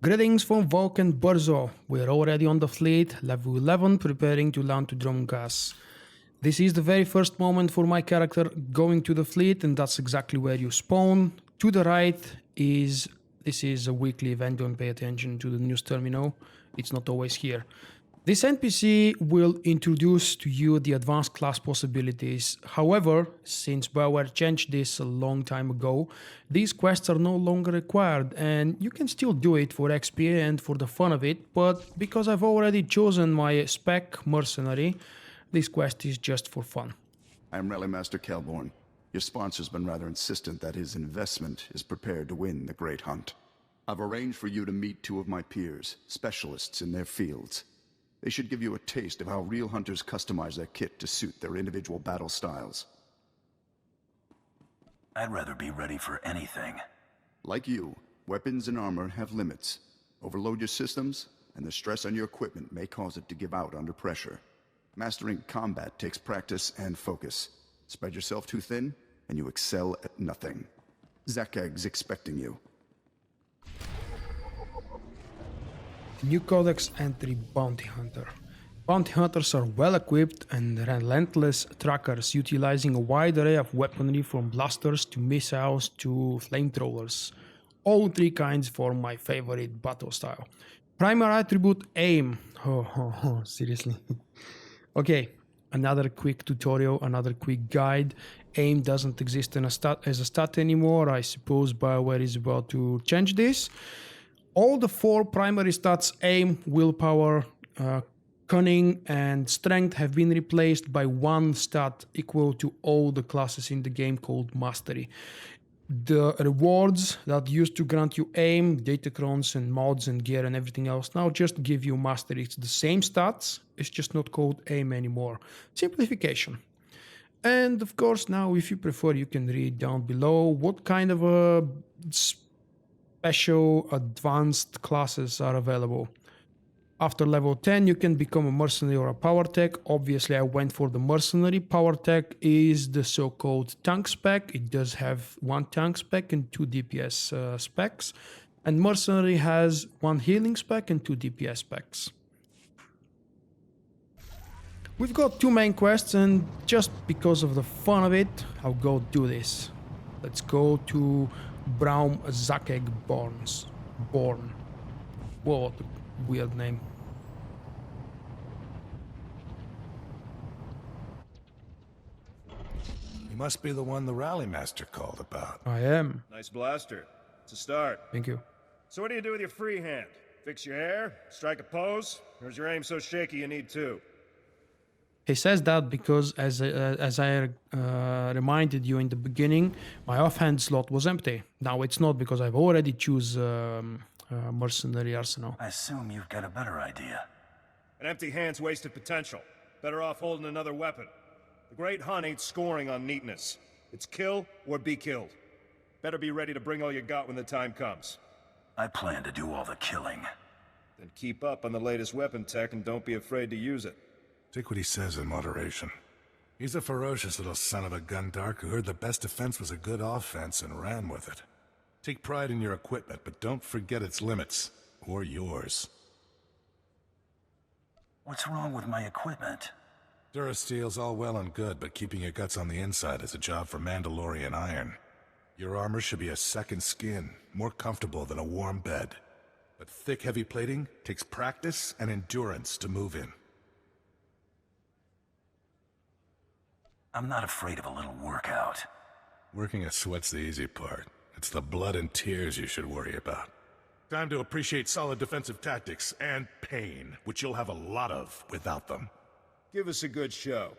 Greetings from Vulcan Burzo. We're already on the fleet, level 11, preparing to land to Dromgas. This is the very first moment for my character going to the fleet, and that's exactly where you spawn. To the right this is a weekly event, don't pay attention to the news terminal, it's not always here. This NPC will introduce to you the advanced class possibilities. However, since Bioware changed this a long time ago, these quests are no longer required, and you can still do it for XP and for the fun of it, but because I've already chosen my spec Mercenary, this quest is just for fun. I'm Rally Master Kelborn. Your sponsor's been rather insistent that his investment is prepared to win the Great Hunt. I've arranged for you to meet two of my peers, specialists in their fields. They should give you a taste of how real hunters customize their kit to suit their individual battle styles. I'd rather be ready for anything. Like you, weapons and armor have limits. Overload your systems, and the stress on your equipment may cause it to give out under pressure. Mastering combat takes practice and focus. Spread yourself too thin, and you excel at nothing. Zakag's expecting you. New Codex entry Bounty Hunter. Bounty Hunters are well equipped and relentless trackers, utilizing a wide array of weaponry from blasters to missiles to flamethrowers. All three kinds form my favorite battle style. Primary attribute aim. Seriously. Okay, another quick tutorial, another quick guide. Aim doesn't exist as a stat anymore. I suppose Bioware is about to change this. All the four primary stats, aim, willpower, cunning, and strength, have been replaced by one stat equal to all the classes in the game called mastery. The rewards that used to grant you aim, datacrons and mods and gear and everything else now just give you mastery. It's the same stats, it's just not called aim anymore. Simplification. And of course now, if you prefer, you can read down below what kind of a special advanced classes are available. After level 10 you can become a mercenary or a power tech. Obviously I went for the mercenary. Power tech is the so-called tank spec. It does have one tank spec and two DPS specs, and mercenary has one healing spec and two DPS specs. We've got two main quests, and just because of the fun of it I'll go do this. Let's go to Braum Zakeg Born. Whoa, what a weird name. You must be the one the Rally Master called about. I am. Nice blaster. It's a start. Thank you. So what do you do with your free hand? Fix your hair? Strike a pose? Or is your aim so shaky you need two? He says that because, as I reminded you in the beginning, my offhand slot was empty. Now it's not, because I've already choose mercenary arsenal. I assume you've got a better idea. An empty hand's wasted potential. Better off holding another weapon. The Great Hunt ain't scoring on neatness. It's kill or be killed. Better be ready to bring all you got when the time comes. I plan to do all the killing. Then keep up on the latest weapon tech and don't be afraid to use it. Take what he says in moderation. He's a ferocious little son of a gun dark who heard the best defense was a good offense and ran with it. Take pride in your equipment, but don't forget its limits. Or yours. What's wrong with my equipment? Durasteel's all well and good, but keeping your guts on the inside is a job for Mandalorian iron. Your armor should be a second skin, more comfortable than a warm bed. But thick, heavy plating takes practice and endurance to move in. I'm not afraid of a little workout. Working a sweat's the easy part. It's the blood and tears you should worry about. Time to appreciate solid defensive tactics and pain, which you'll have a lot of without them. Give us a good show.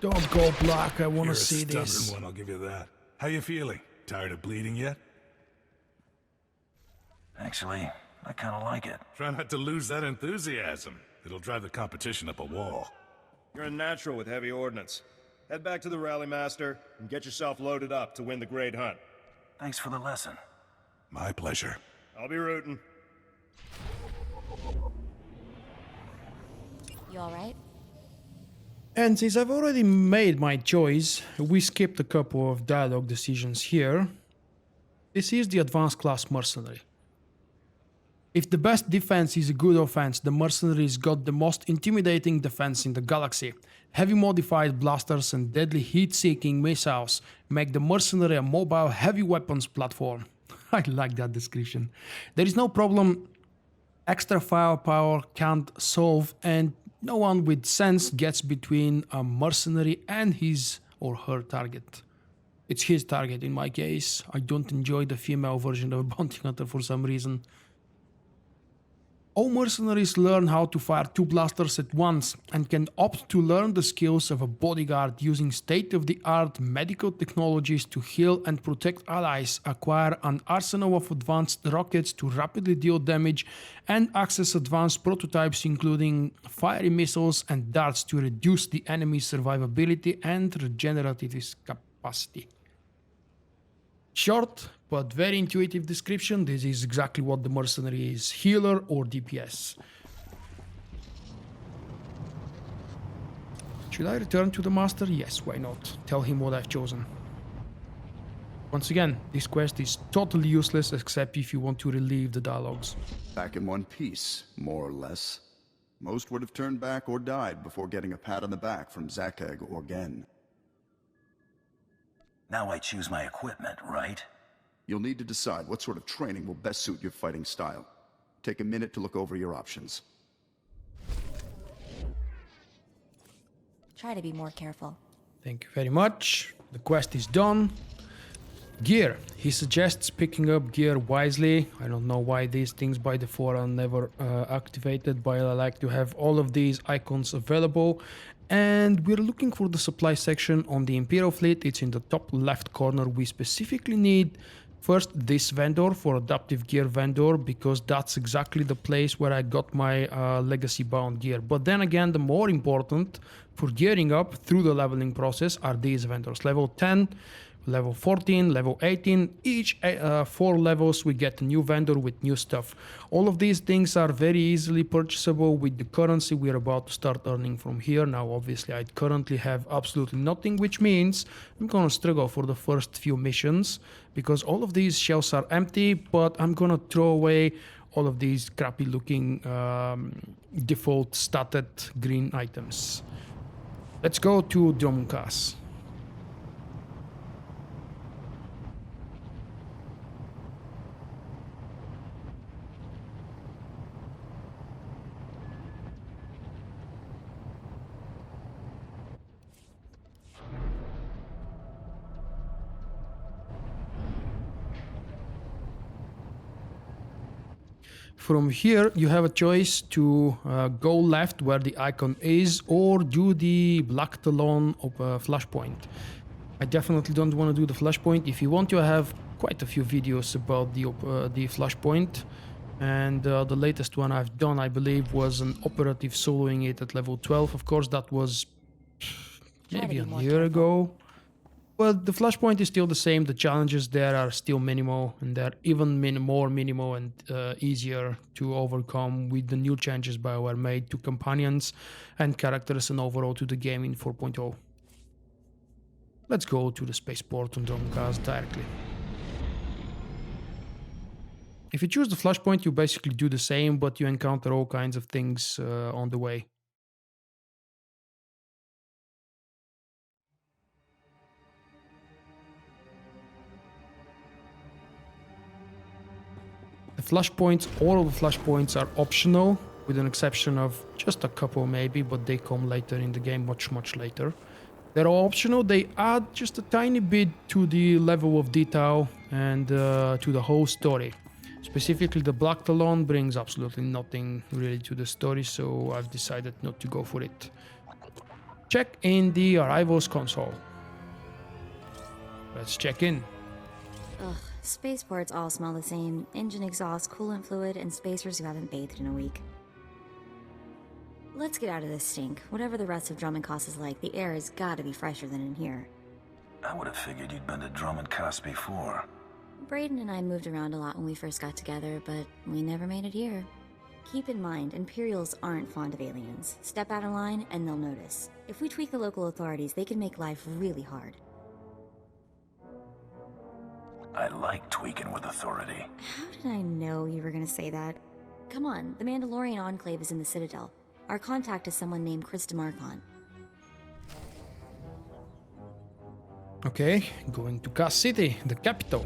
Don't go black, I want You're to see a stubborn this. one, I'll give you that. How you feeling? Tired of bleeding yet? Actually, I kind of like it. Try not to lose that enthusiasm. It'll drive the competition up a wall. You're a natural with heavy ordnance. Head back to the Rally Master and get yourself loaded up to win the Great Hunt. Thanks for the lesson. My pleasure. I'll be rooting. You alright? And since I've already made my choice, we skipped a couple of dialogue decisions here. This is the advanced class Mercenary. If the best defense is a good offense, the Mercenary's got the most intimidating defense in the galaxy. Heavy modified blasters and deadly heat-seeking missiles make the Mercenary a mobile heavy weapons platform. I like that description. There is no problem extra firepower can't solve, and no one with sense gets between a Mercenary and his or her target. It's his target in my case. I don't enjoy the female version of a bounty hunter for some reason. All mercenaries learn how to fire 2 blasters at once and can opt to learn the skills of a bodyguard using state-of-the-art medical technologies to heal and protect allies, acquire an arsenal of advanced rockets to rapidly deal damage, and access advanced prototypes including fiery missiles and darts to reduce the enemy's survivability and regenerative capacity. Short but very intuitive description. This is exactly what the Mercenary is, healer or DPS. Should I return to the Master? Yes, why not? Tell him what I've chosen. Once again, this quest is totally useless except if you want to relieve the dialogues. Back in one piece, more or less. Most would have turned back or died before getting a pat on the back from Zakeg or Gen. Now I choose my equipment, right? You'll need to decide what sort of training will best suit your fighting style. Take a minute to look over your options. Try to be more careful. Thank you very much. The quest is done. Gear. He suggests picking up gear wisely. I don't know why these things by default are never activated, but I like to have all of these icons available. And we're looking for the supply section on the Imperial fleet. It's in the top left corner. We specifically need first this vendor for adaptive gear vendor, because that's exactly the place where I got my legacy bound gear. But then again, the more important for gearing up through the leveling process are these vendors. Level 10, level 14, level 18, each 4 levels we get a new vendor with new stuff. All of these things are very easily purchasable with the currency we're about to start earning from here. Now obviously I currently have absolutely nothing, which means I'm gonna struggle for the first few missions because all of these shelves are empty, but I'm gonna throw away all of these crappy looking default statted green items. Let's go to Dromkas. From here, you have a choice to go left where the icon is, or do the Black Talon of Flashpoint. I definitely don't want to do the Flashpoint. If you want to, I have quite a few videos about the Flashpoint. And the latest one I've done, I believe, was an operative soloing it at level 12. Of course, that was maybe a year ago. But the Flashpoint is still the same. The challenges there are still minimal, and they're even more minimal and easier to overcome with the new changes Bioware made to companions and characters and overall to the game in 4.0. Let's go to the spaceport on Dromkas directly. If you choose the Flashpoint, you basically do the same, but you encounter all kinds of things on the way. The flashpoints, all of the flashpoints are optional, with an exception of just a couple maybe, but they come later in the game, much later. They're all optional. They add just a tiny bit to the level of detail and to the whole story. Specifically, the Black Talon brings absolutely nothing really to the story, so I've decided not to go for it. Check in the arrivals console. Let's check in. Ugh, spaceports all smell the same. Engine exhaust, coolant fluid, and spacers who haven't bathed in a week. Let's get out of this stink. Whatever the rest of Drummond-Koss is like, the air has gotta be fresher than in here. I would have figured you'd been to Drummond-Koss before. Braden and I moved around a lot when we first got together, but we never made it here. Keep in mind, Imperials aren't fond of aliens. Step out of line and they'll notice. If we tweak the local authorities, they can make life really hard. I like tweaking with authority. How did I know you were gonna say that? Come on, the Mandalorian Enclave is in the Citadel. Our contact is someone named Chris DeMarcon. Okay, going to Cass City, the capital.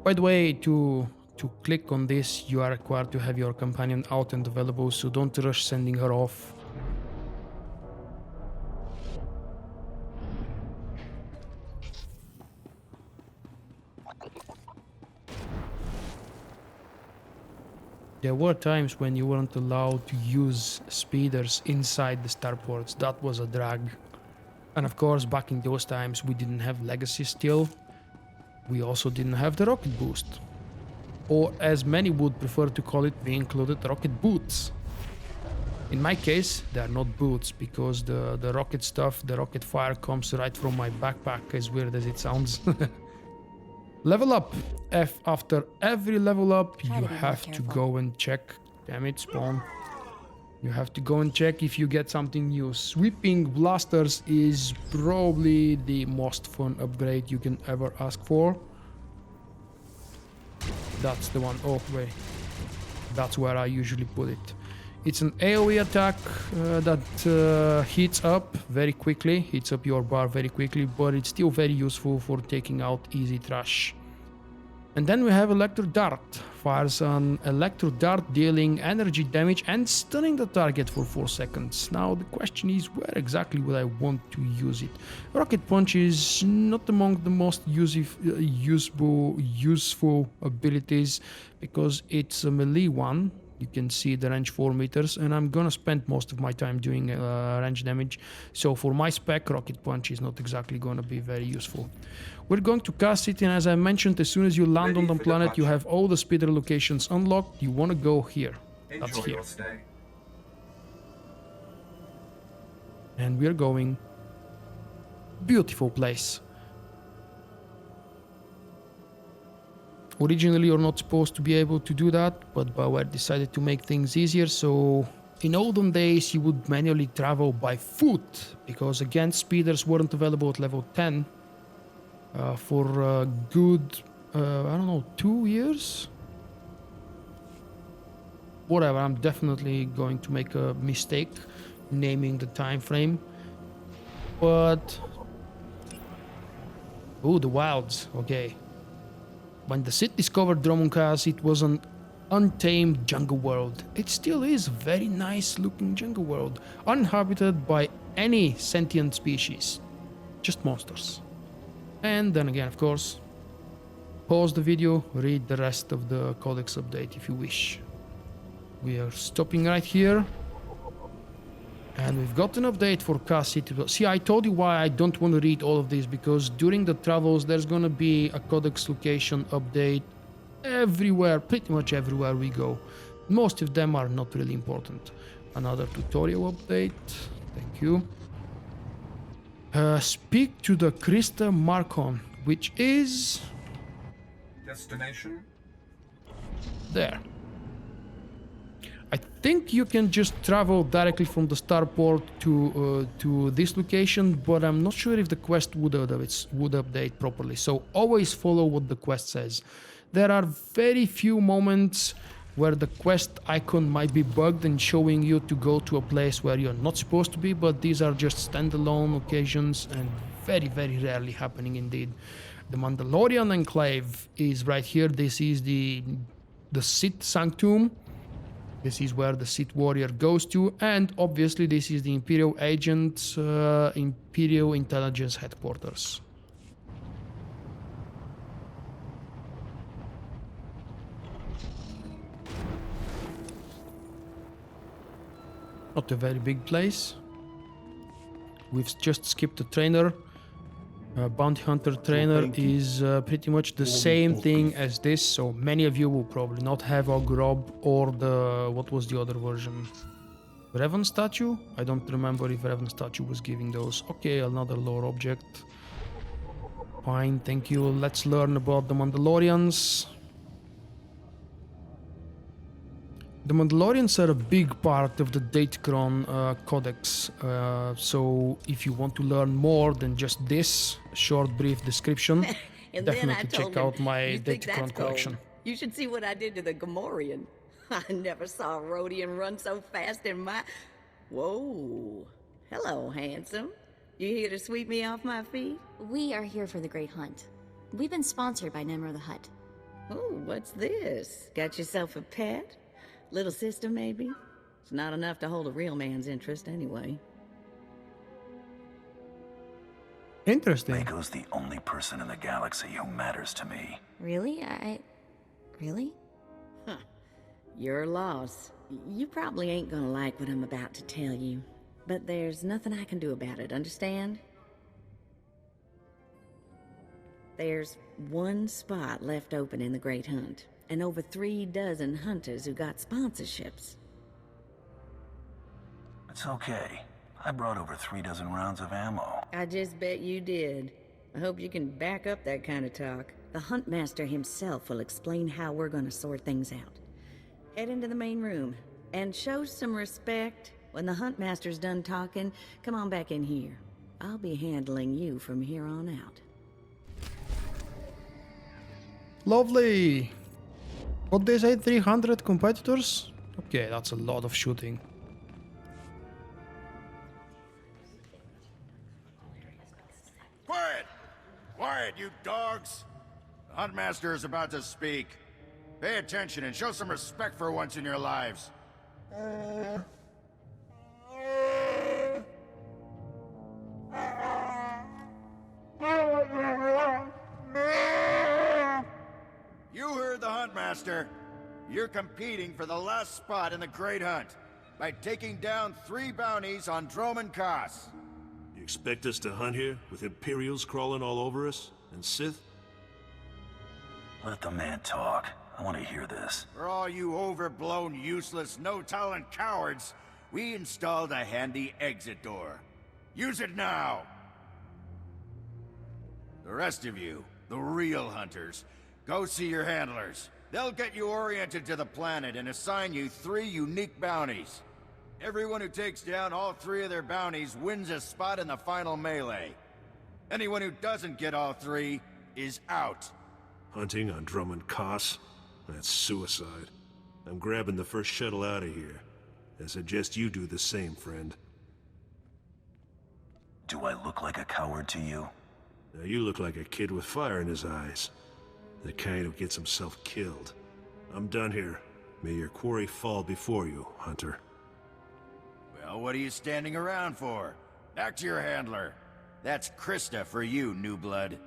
By the way, to click on this, you are required to have your companion out and available, so don't rush sending her off. There were times when you weren't allowed to use speeders inside the starports. That was a drag. And of course, back in those times, we didn't have Legacy still. We also didn't have the rocket boost. Or as many would prefer to call it, we included rocket boots. In my case, they are not boots, because the rocket stuff, the rocket fire comes right from my backpack, as weird as it sounds. Level up. After every level up, you have to go and check. Damn it, spawn. You have to go and check if you get something new. Sweeping blasters is probably the most fun upgrade you can ever ask for. That's the one. Oh, wait. That's where I usually put it. It's an AoE attack that heats up very quickly, heats up your bar very quickly, but it's still very useful for taking out easy trash. And then we have Electro Dart. Fires an Electro Dart dealing energy damage and stunning the target for 4 seconds. Now the question is, where exactly would I want to use it? Rocket Punch is not among the most useful abilities, because it's a melee one. You can see the range 4 meters, and I'm gonna spend most of my time doing range damage. So for my spec, Rocket Punch is not exactly gonna be very useful. We're going to Cass City, and as I mentioned, as soon as you land on the planet, you have all the speeder locations unlocked. You wanna go here. That's here. And we're going. Beautiful place. Originally, you're not supposed to be able to do that, but Bioware decided to make things easier. So in olden days, you would manually travel by foot, because again, speeders weren't available at level 10 for a good, I don't know, 2 years? Whatever, I'm definitely going to make a mistake naming the time frame. But... oh, the wilds, okay. When the Sith discovered Dromunkas, it was an untamed jungle world. It still is a very nice looking jungle world, uninhabited by any sentient species, just monsters. And then again, of course, pause the video, read the rest of the Codex update if you wish. We are stopping right here. And we've got an update for Cass City. See, I told you why I don't want to read all of this, because during the travels there's gonna be a Codex location update everywhere, pretty much everywhere we go. Most of them are not really important. Another tutorial update, thank you. Speak to the Krista Marcon, which is... destination? There. I think you can just travel directly from the starport to this location, but I'm not sure if the quest would update properly. So always follow what the quest says. There are very few moments where the quest icon might be bugged and showing you to go to a place where you're not supposed to be, but these are just standalone occasions and very, very rarely happening indeed. The Mandalorian Enclave is right here. This is the Sith Sanctum. This is where the Sith warrior goes to, and obviously this is the Imperial Agent's Imperial Intelligence Headquarters. Not a very big place. We've just skipped a trainer. Bounty Hunter trainer is pretty much the same thing as this, so many of you will probably not have a Grob or the... what was the other version? Revan statue? I don't remember if Revan statue was giving those. Okay, another lore object. Fine, thank you. Let's learn about the Mandalorians. The Mandalorians are a big part of the Datacron Codex, so if you want to learn more than just this short, brief description, And then I Definitely told check him, out my "You think that's Datacron collection. cold? You should see what I did to the Gamorrean. I never saw a Rhodian run so fast in my... Whoa. Hello, handsome. You here to sweep me off my feet? We are here for the Great Hunt. We've been sponsored by Nemro the Hutt. Oh, what's this? Got yourself a pet? Little sister, maybe? It's not enough to hold a real man's interest, anyway. Interesting. Mako's the only person in the galaxy who matters to me. Really? Really? Huh. Your loss. You probably ain't gonna like what I'm about to tell you. But there's nothing I can do about it, understand? There's one spot left open in the Great Hunt, and over 3 dozen hunters who got sponsorships. It's okay. I brought over 3 dozen rounds of ammo. I just bet you did. I hope you can back up that kind of talk. The Huntmaster himself will explain how we're gonna sort things out. Head into the main room, and show some respect. When the Huntmaster's done talking, come on back in here. I'll be handling you from here on out. Lovely. What they say, 300 competitors? Okay, that's a lot of shooting. Quiet! Quiet, you dogs! The Huntmaster is about to speak. Pay attention and show some respect for once in your lives. You heard the Huntmaster. You're competing for the last spot in the Great Hunt by taking down 3 bounties on Droman Kaas. You expect us to hunt here, with Imperials crawling all over us? And Sith? Let the man talk. I want to hear this. For all you overblown, useless, no-talent cowards, we installed a handy exit door. Use it now! The rest of you, the real hunters, go see your handlers. They'll get you oriented to the planet and assign you 3 unique bounties. Everyone who takes down all 3 of their bounties wins a spot in the final melee. Anyone who doesn't get all 3 is out. Hunting on Drummond Kaas? That's suicide. I'm grabbing the first shuttle out of here. I suggest you do the same, friend. Do I look like a coward to you? Now you look like a kid with fire in his eyes. The kind who gets himself killed. I'm done here. May your quarry fall before you, Hunter. Well, what are you standing around for? Back to your handler. That's Krista for you, new blood.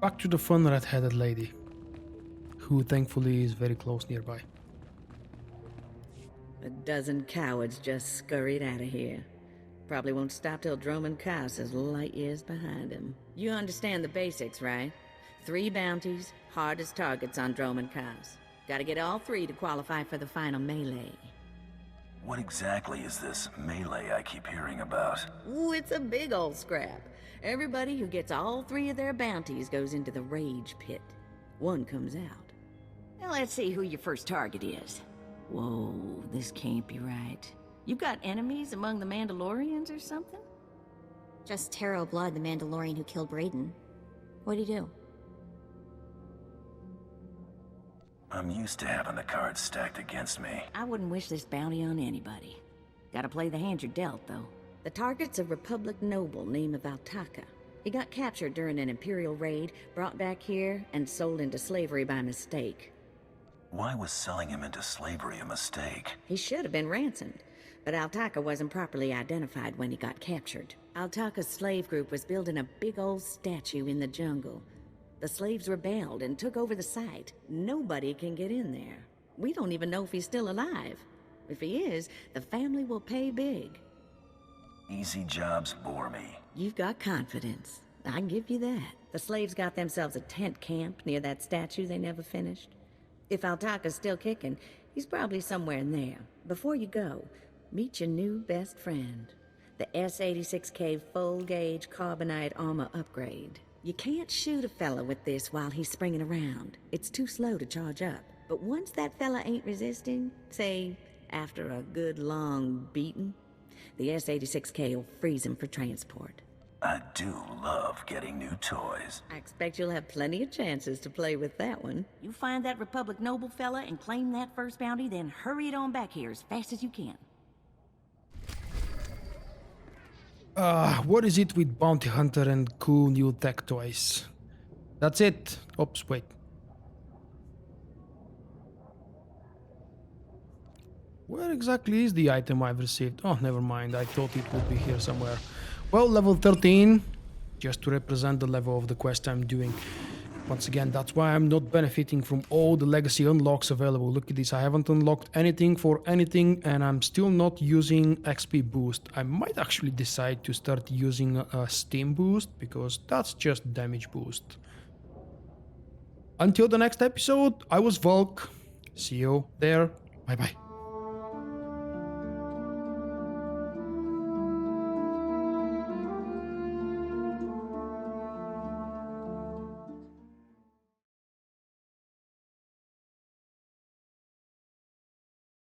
Back to the fun red-headed lady, who thankfully is very close nearby. A dozen cowards just scurried out of here. Probably won't stop till Droman Kaas is light years behind him. You understand the basics, right? 3 bounties, hardest targets on Droman Kaas. Gotta get all 3 to qualify for the final melee. What exactly is this melee I keep hearing about? Ooh, it's a big old scrap. Everybody who gets all 3 of their bounties goes into the rage pit. One comes out. Now let's see who your first target is. Whoa, this can't be right. You got enemies among the Mandalorians or something? Just Taro Blood, the Mandalorian who killed Brayden. What'd he do? I'm used to having the cards stacked against me. I wouldn't wish this bounty on anybody. Gotta play the hand you're dealt, though. The target's a Republic noble named Valtaka. He got captured during an Imperial raid, brought back here, and sold into slavery by mistake. Why was selling him into slavery a mistake? He should have been ransomed, but Altaka wasn't properly identified when he got captured. Altaka's slave group was building a big old statue in the jungle. The slaves rebelled and took over the site. Nobody can get in there. We don't even know if he's still alive. If he is, the family will pay big. Easy jobs bore me. You've got confidence. I can give you that. The slaves got themselves a tent camp near that statue they never finished. If Altaka's still kicking, he's probably somewhere in there. Before you go, meet your new best friend. The S-86K full-gauge carbonite armor upgrade. You can't shoot a fella with this while he's springing around. It's too slow to charge up. But once that fella ain't resisting, say, after a good long beating, the S-86K will freeze him for transport. I do love getting new toys. I expect you'll have plenty of chances to play with that one. You find that Republic noble fella and claim that first bounty, then hurry it on back here as fast as you can. What is it with Bounty Hunter and cool new tech toys? That's it. Oops, wait. Where exactly is the item I've received? Oh, never mind. I thought it would be here somewhere. Well, level 13, just to represent the level of the quest I'm doing. Once again, that's why I'm not benefiting from all the legacy unlocks available. Look at this, I haven't unlocked anything for anything, and I'm still not using XP boost. I might actually decide to start using a Steam boost, because that's just damage boost. Until the next episode, I was Volk. See you there. Bye bye.